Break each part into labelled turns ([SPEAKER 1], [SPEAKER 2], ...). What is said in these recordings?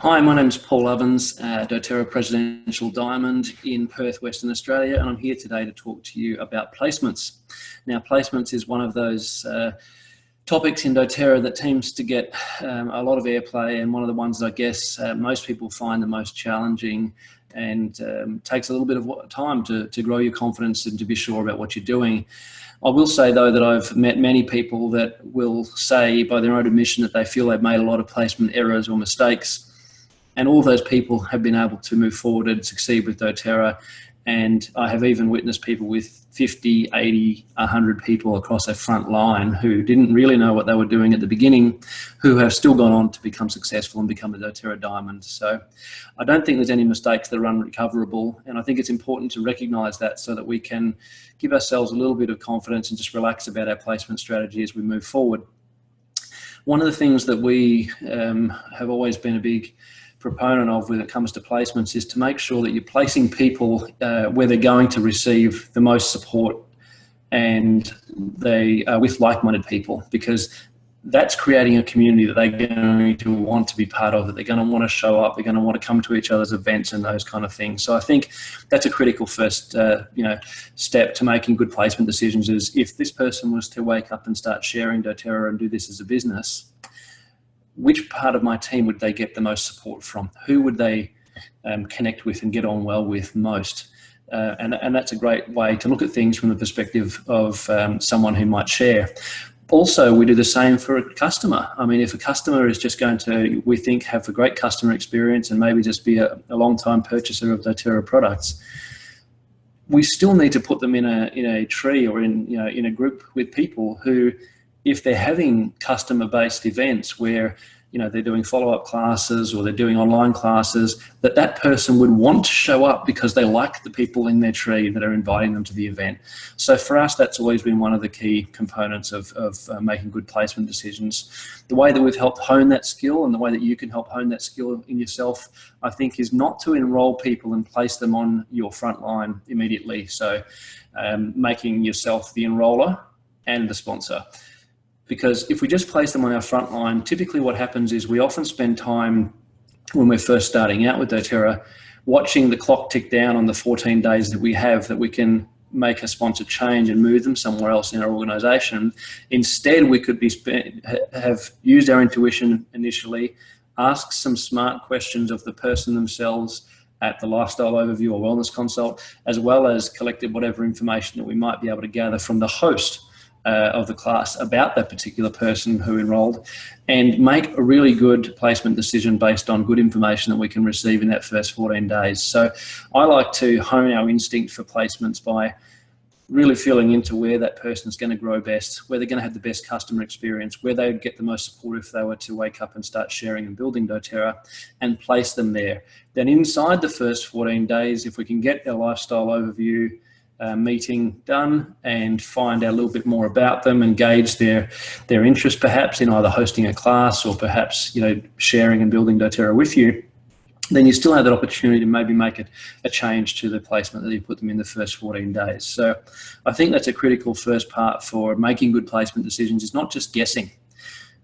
[SPEAKER 1] Hi, my name is Paul Ovens, doTERRA Presidential Diamond in Perth, Western Australia, and I'm here today to talk to you about placements. Now, placements is one of those topics in doTERRA that seems to get a lot of airplay, and one of the ones that I guess most people find the most challenging, and takes a little bit of time to grow your confidence and to be sure about what you're doing. I will say, though, that I've met many people that will say by their own admission that they feel they've made a lot of placement errors or mistakes. And all those people have been able to move forward and succeed with doTERRA. And I have even witnessed people with 50, 80, 100 people across their front line who didn't really know what they were doing at the beginning, who have still gone on to become successful and become a doTERRA Diamond. So I don't think there's any mistakes that are unrecoverable. And I think it's important to recognise that so that we can give ourselves a little bit of confidence and just relax about our placement strategy as we move forward. One of the things that we have always been a big proponent of when it comes to placements is to make sure that you're placing people where they're going to receive the most support, and they are with like-minded people, because that's creating a community that they're going to want to be part of, that they're going to want to show up, they're going to want to come to each other's events and those kind of things. So I think that's a critical first step to making good placement decisions, is if this person was to wake up and start sharing doTERRA and do this as a business, which part of my team would they get the most support from? Who would they connect with and get on well with most? And that's a great way to look at things from the perspective of someone who might share. Also, we do the same for a customer. I mean, if a customer is just going to, we think, have a great customer experience and maybe just be a long-time purchaser of doTERRA products, we still need to put them in a tree or in a group with people who, if they're having customer-based events where they're doing follow-up classes or they're doing online classes, that person would want to show up because they like the people in their tree that are inviting them to the event. So for us, that's always been one of the key components of making good placement decisions. The way that we've helped hone that skill, and the way that you can help hone that skill in yourself, I think, is not to enroll people and place them on your front line immediately. So making yourself the enroller and the sponsor. Because if we just place them on our front line, typically what happens is we often spend time when we're first starting out with doTERRA watching the clock tick down on the 14 days that we have that we can make a sponsored change and move them somewhere else in our organisation. Instead, we could have used our intuition initially, asked some smart questions of the person themselves at the lifestyle overview or wellness consult, as well as collected whatever information that we might be able to gather from the host of the class about that particular person who enrolled, and make a really good placement decision based on good information that we can receive in that first 14 days. So I like to hone our instinct for placements by really feeling into where that person's going to grow best, where they're going to have the best customer experience, where they would get the most support if they were to wake up and start sharing and building doTERRA, and place them there. Then inside the first 14 days, if we can get our lifestyle overview meeting done and find out a little bit more about them and gauge their interest perhaps in either hosting a class or perhaps sharing and building doTERRA with you, then you still have that opportunity to maybe make a change to the placement that you put them in the first 14 days. So I think that's a critical first part for making good placement decisions, is not just guessing.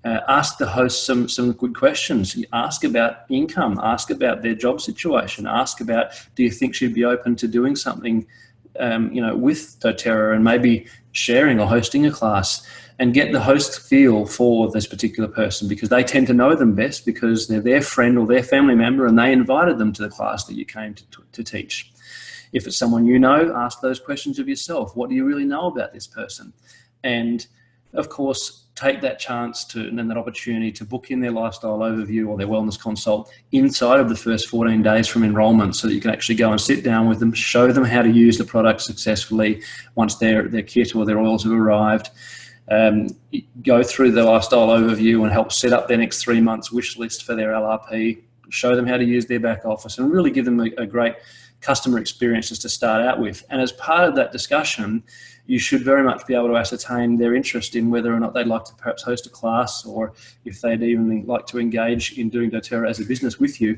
[SPEAKER 1] Ask the host some good questions. Ask about income, ask about their job situation, ask about, do you think she'd be open to doing something with doTERRA and maybe sharing or hosting a class, and get the host feel for this particular person, because they tend to know them best because they're their friend or their family member and they invited them to the class that you came to teach. If it's someone you know, ask those questions of yourself. What do you really know about this person? And of course, take that chance and then that opportunity to book in their lifestyle overview or their wellness consult inside of the first 14 days from enrollment, so that you can actually go and sit down with them, show them how to use the product successfully once their kit or their oils have arrived, go through the lifestyle overview and help set up their next 3 months wish list for their LRP, show them how to use their back office, and really give them a great customer experience just to start out with. And as part of that discussion, you should very much be able to ascertain their interest in whether or not they'd like to perhaps host a class, or if they'd even like to engage in doing doTERRA as a business with you.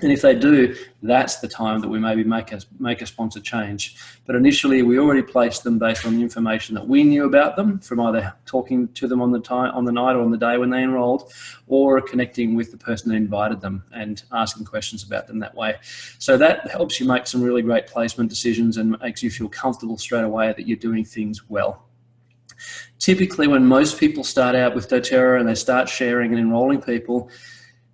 [SPEAKER 1] And if they do, that's the time that we maybe make a sponsor change. But initially, we already placed them based on the information that we knew about them from either talking to them on the night or on the day when they enrolled, or connecting with the person that invited them and asking questions about them that way. So that helps you make some really great placement decisions and makes you feel comfortable straight away that you're doing things well. Typically, when most people start out with doTERRA and they start sharing and enrolling people,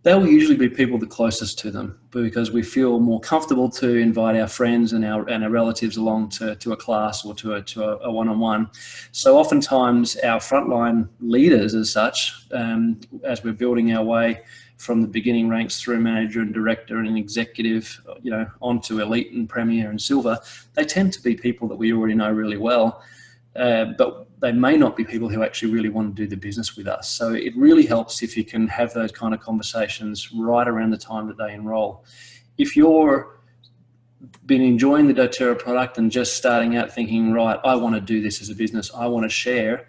[SPEAKER 1] they will usually be people the closest to them, because we feel more comfortable to invite our friends and our relatives along to a class or to a one-on-one. So oftentimes our frontline leaders as such, as we're building our way from the beginning ranks through manager and director and executive, onto elite and premier and silver, they tend to be people that we already know really well. But they may not be people who actually really want to do the business with us. So it really helps if you can have those kind of conversations right around the time that they enroll. If you're been enjoying the doTERRA product and just starting out thinking, right, I want to do this as a business, I want to share,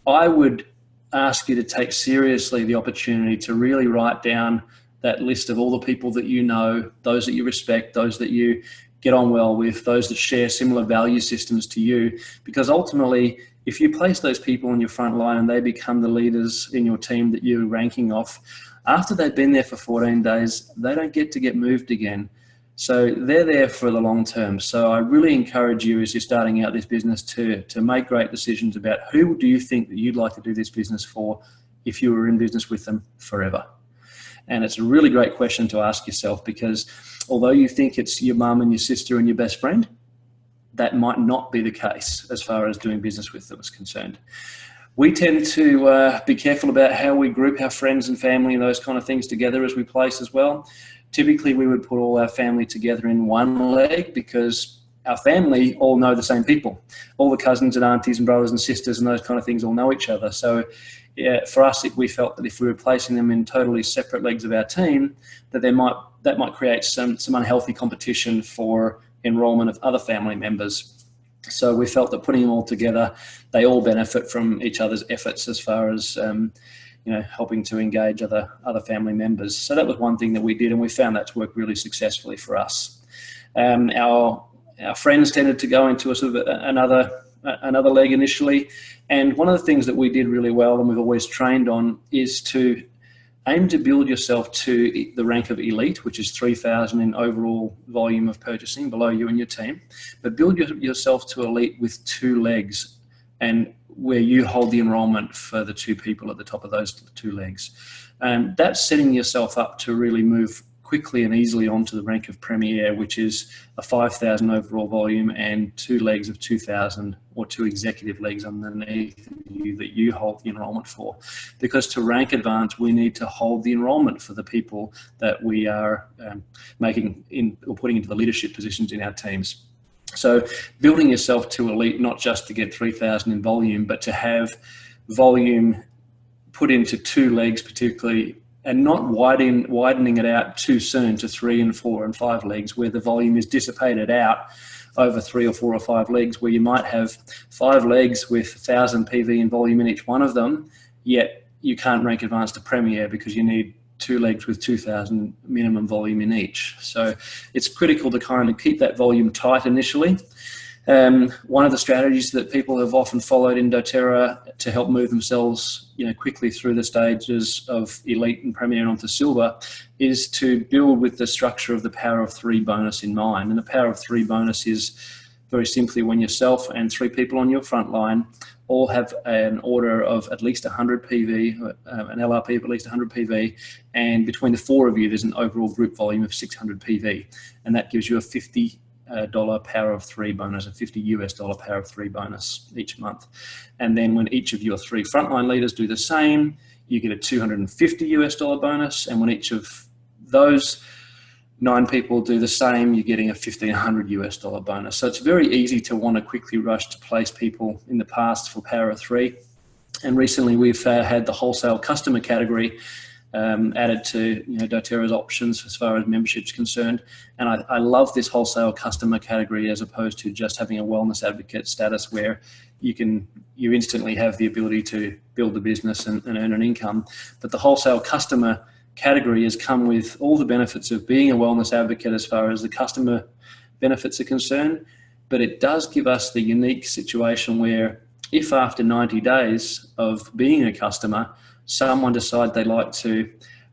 [SPEAKER 1] I would ask you to take seriously the opportunity to really write down that list of all the people that you know, those that you respect, those that you get on well with, those that share similar value systems to you, because ultimately, if you place those people on your front line and they become the leaders in your team that you're ranking off, after they've been there for 14 days, they don't get to get moved again. So they're there for the long term. So I really encourage you, as you're starting out this business, to make great decisions about who do you think that you'd like to do this business for if you were in business with them forever. And it's a really great question to ask yourself, because although you think it's your mum and your sister and your best friend, that might not be the case as far as doing business with them is concerned. We tend to be careful about how we group our friends and family and those kind of things together as we place as well. Typically, we would put all our family together in one leg, because our family all know the same people. All the cousins and aunties and brothers and sisters and those kind of things all know each other. So yeah, for us, we felt that if we were placing them in totally separate legs of our team, that that might create some unhealthy competition for enrollment of other family members. So we felt that putting them all together, they all benefit from each other's efforts as far as helping to engage other family members. So that was one thing that we did, and we found that to work really successfully for us. Our friends tended to go into a sort of another leg initially, and one of the things that we did really well and we've always trained on is to aim to build yourself to the rank of elite, which is 3,000 in overall volume of purchasing below you and your team, but build yourself to elite with 2 legs, and where you hold the enrollment for the 2 people at the top of those 2 legs. That's setting yourself up to really move quickly and easily onto the rank of Premier, which is a 5,000 overall volume and 2 legs of 2,000, or 2 executive legs underneath you that you hold the enrollment for. Because to rank advanced, we need to hold the enrollment for the people that we are putting into the leadership positions in our teams. So building yourself to elite, not just to get 3,000 in volume, but to have volume put into 2 legs particularly, and not widening it out too soon to 3 and 4 and 5 legs, where the volume is dissipated out over 3 or 4 or 5 legs, where you might have 5 legs with 1,000 PV in volume in each one of them, yet you can't rank advanced to Premier because you need 2 legs with 2,000 minimum volume in each. So it's critical to kind of keep that volume tight initially. One of the strategies that people have often followed in doTERRA to help move themselves quickly through the stages of elite and Premier and onto silver is to build with the structure of the power of 3 bonus in mind. And the power of 3 bonus is very simply when yourself and 3 people on your front line all have an order of at least 100 PV, an LRP of at least 100 PV, and between the 4 of you, there's an overall group volume of 600 PV, and that gives you a $50 power of 3 bonus, a $50 US power of 3 bonus each month. And then when each of your 3 frontline leaders do the same, you get a $250 US bonus, and when each of those 9 people do the same, you're getting a $1,500 US bonus. So it's very easy to want to quickly rush to place people in the past for power of 3. And recently we've had the wholesale customer category added to doTERRA's options as far as membership's concerned. And I love this wholesale customer category as opposed to just having a wellness advocate status where you instantly have the ability to build a business and earn an income. But the wholesale customer category has come with all the benefits of being a wellness advocate as far as the customer benefits are concerned, but it does give us the unique situation where if after 90 days of being a customer, someone decides they like to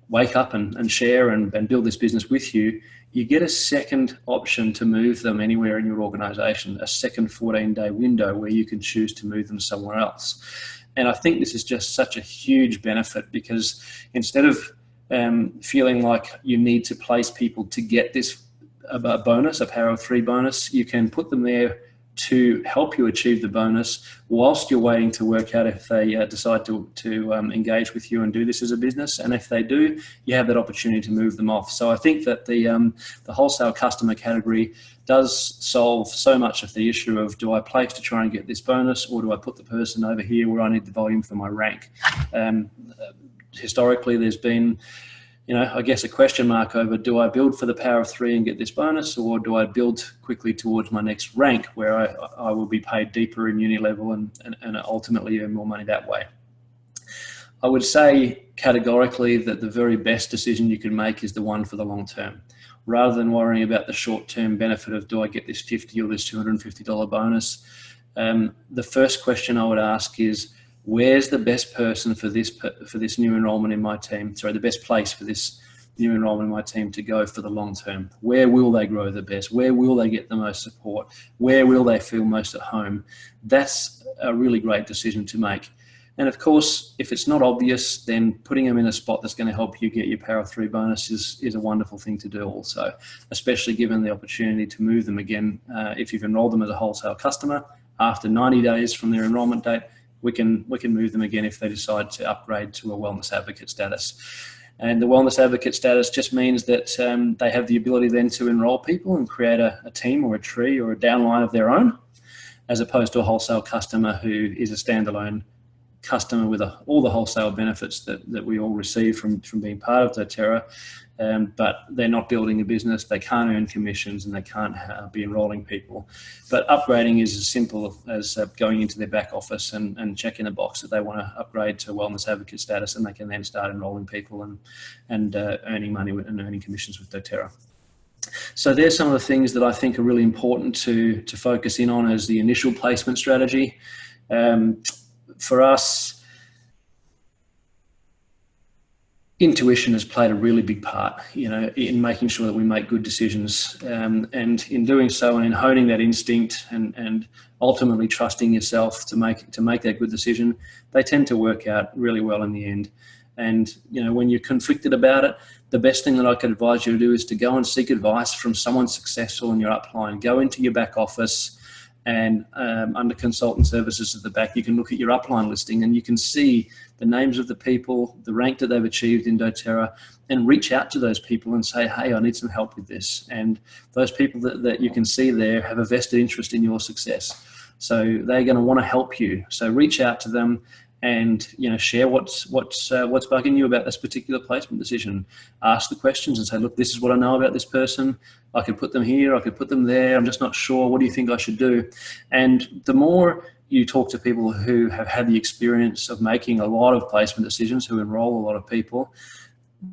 [SPEAKER 1] wake up and share and build this business with you, you get a second option to move them anywhere in your organization, a second 14-day window where you can choose to move them somewhere else. And I think this is just such a huge benefit, because instead of feeling like you need to place people to get this a bonus, a Power of Three bonus, you can put them there to help you achieve the bonus whilst you're waiting to work out if they decide to engage with you and do this as a business. And if they do, you have that opportunity to move them off. So I think that the wholesale customer category does solve so much of the issue of, do I place to try and get this bonus, or do I put the person over here where I need the volume for my rank? Historically, there's been, I guess, a question mark over, do I build for the Power of Three and get this bonus, or do I build quickly towards my next rank where I will be paid deeper in uni level and ultimately earn more money that way? I would say categorically that the very best decision you can make is the one for the long term. Rather than worrying about the short-term benefit of, do I get this $50 or this $250 bonus? The first question I would ask is, where's the best person for this new enrollment in my team? Sorry, the best place for this new enrollment in my team to go for the long term? Where will they grow the best? Where will they get the most support? Where will they feel most at home? That's a really great decision to make. And of course, if it's not obvious, then putting them in a spot that's going to help you get your Power of Three bonus is a wonderful thing to do also, especially given the opportunity to move them again. If you've enrolled them as a wholesale customer, after 90 days from their enrollment date, we can move them again if they decide to upgrade to a wellness advocate status. And the wellness advocate status just means that they have the ability then to enroll people and create a team or a tree or a downline of their own, as opposed to a wholesale customer who is a standalone customer with all the wholesale benefits that we all receive from being part of doTERRA, but they're not building a business, they can't earn commissions, and they can't be enrolling people. But upgrading is as simple as going into their back office and checking a box that they want to upgrade to wellness advocate status, and they can then start enrolling people and earning money and earning commissions with doTERRA. So there's some of the things that I think are really important to focus in on as the initial placement strategy. For us, intuition has played a really big part, in making sure that we make good decisions, and in doing so, and in honing that instinct and ultimately trusting yourself to make that good decision, they tend to work out really well in the end. And when you're conflicted about it, the best thing that I could advise you to do is to go and seek advice from someone successful in your upline. Go into your back office, and under consultant services at the back, you can look at your upline listing and you can see the names of the people, the rank that they've achieved in doTERRA, and reach out to those people and say, hey, I need some help with this. And those people that you can see there have a vested interest in your success. So they're going to want to help you. So reach out to them and share what's bugging you about this particular placement decision. Ask the questions and say, look, this is what I know about this person. I could put them here, I could put them there. I'm just not sure. What do you think I should do? And the more you talk to people who have had the experience of making a lot of placement decisions, who enroll a lot of people,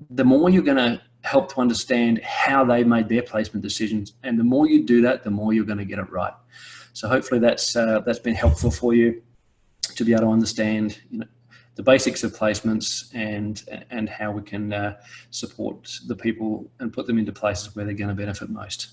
[SPEAKER 1] the more you're going to help to understand how they made their placement decisions. And the more you do that, the more you're going to get it right. So hopefully that's been helpful for you to be able to understand the basics of placements and how we can support the people and put them into places where they're going to benefit most.